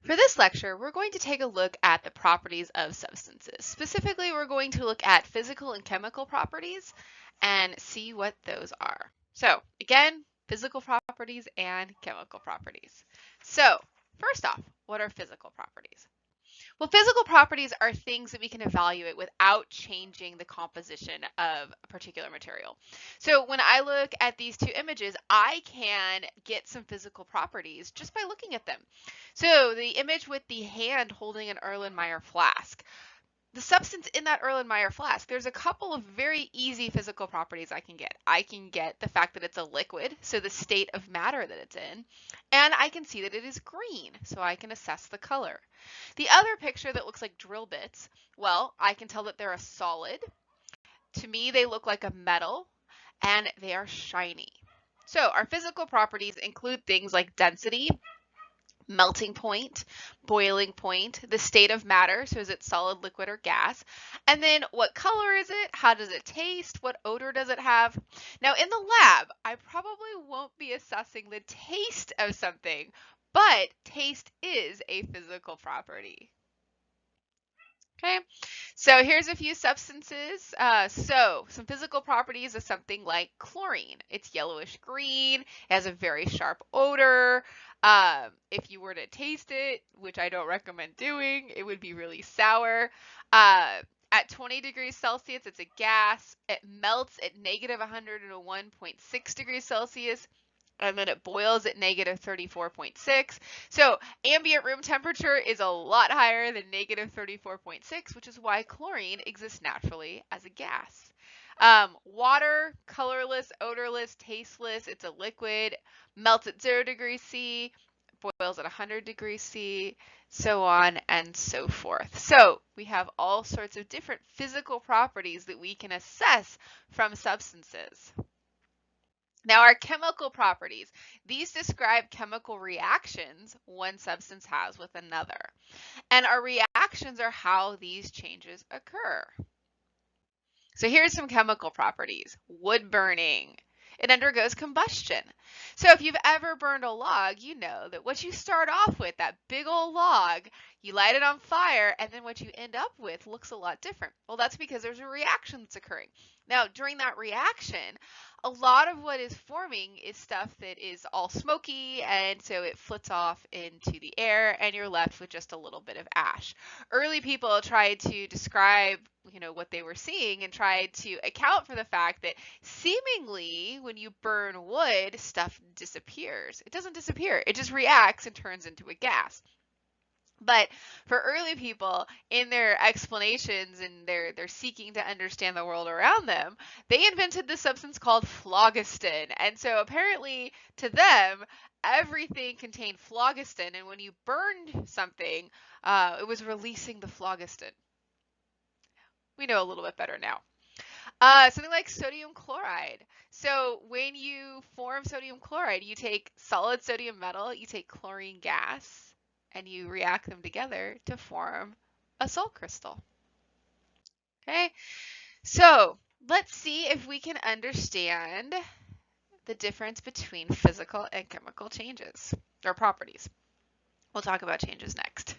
For this lecture, we're going to take a look at the properties of substances. Specifically, we're going to look at physical and chemical properties and see what those are. So again, physical properties and chemical properties. So first off, what are physical properties? Well, physical properties are things that we can evaluate without changing the composition of a particular material. So when I look at these two images, I can get some physical properties just by looking at them. So the image with the hand holding an Erlenmeyer flask. The substance in that Erlenmeyer flask, there's a couple of very easy physical properties I can get. I can get the fact that it's a liquid, so the state of matter that it's in, and I can see that it is green, so I can assess the color. The other picture that looks like drill bits, well, I can tell that they're a solid. To me, they look like a metal, and they are shiny. So our physical properties include things like density, melting point, boiling point, the state of matter, so is it solid, liquid, or gas, and then what color is it, how does it taste, what odor does it have. Now in the lab, I probably won't be assessing the taste of something, but taste is a physical property. Okay, so here's a few substances. So some physical properties of something like chlorine. It's yellowish green, it has a very sharp odor. If you were to taste it, which I don't recommend doing, it would be really sour. At 20 degrees Celsius, it's a gas. It melts at negative 101.6 degrees Celsius. And then it boils at negative 34.6. So ambient room temperature is a lot higher than negative 34.6, which is why chlorine exists naturally as a gas. Water, colorless, odorless, tasteless, it's a liquid, melts at 0 degrees C, boils at 100 degrees C, so on and so forth. So we have all sorts of different physical properties that we can assess from substances. Now our chemical properties, these describe chemical reactions one substance has with another. And our reactions are how these changes occur. So here's some chemical properties. Wood burning. It undergoes combustion. So if you've ever burned a log, you know that what you start off with, that big old log, you light it on fire, and then what you end up with looks a lot different. Well, that's because there's a reaction that's occurring. Now, during that reaction, a lot of what is forming is stuff that is all smoky, and so it flits off into the air, and you're left with just a little bit of ash. Early people tried to describe what they were seeing and tried to account for the fact that seemingly when you burn wood, stuff disappears. It doesn't disappear. It just reacts and turns into a gas. But for early people, in their explanations and their seeking to understand the world around them, they invented this substance called phlogiston. And so apparently to them, everything contained phlogiston. And when you burned something, it was releasing the phlogiston. We know a little bit better now. Something like sodium chloride. So when you form sodium chloride, you take solid sodium metal, you take chlorine gas, and you react them together to form a salt crystal. Okay, so let's see if we can understand the difference between physical and chemical changes or properties. We'll talk about changes next.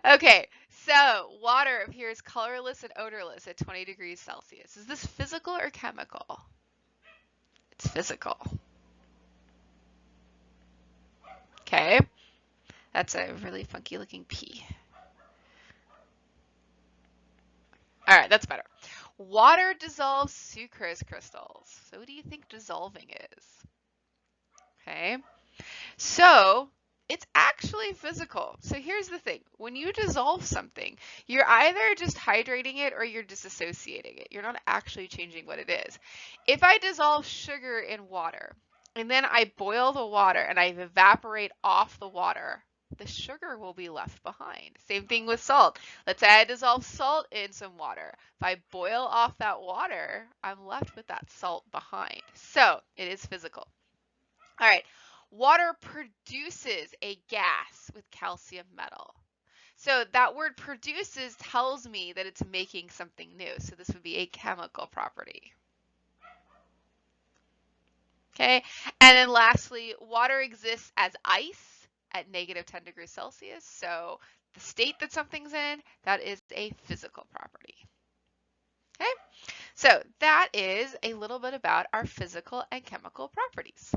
Okay, so water appears colorless and odorless at 20 degrees Celsius. Is this physical or chemical? It's physical. Okay, that's a really funky looking P. All right, that's better. Water dissolves sucrose crystals. So what do you think dissolving is? Okay, so it's actually physical. So here's the thing. When you dissolve something, you're either just hydrating it or you're disassociating it. You're not actually changing what it is. If I dissolve sugar in water and then I boil the water and I evaporate off the water, the sugar will be left behind. Same thing with salt. Let's say I dissolve salt in some water. If I boil off that water, I'm left with that salt behind. So it is physical. All right. Water produces a gas with calcium metal. So that word produces tells me that it's making something new. So this would be a chemical property. Okay, and then lastly, water exists as ice at negative 10 degrees Celsius. So the state that something's in, that is a physical property. Okay, so that is a little bit about our physical and chemical properties.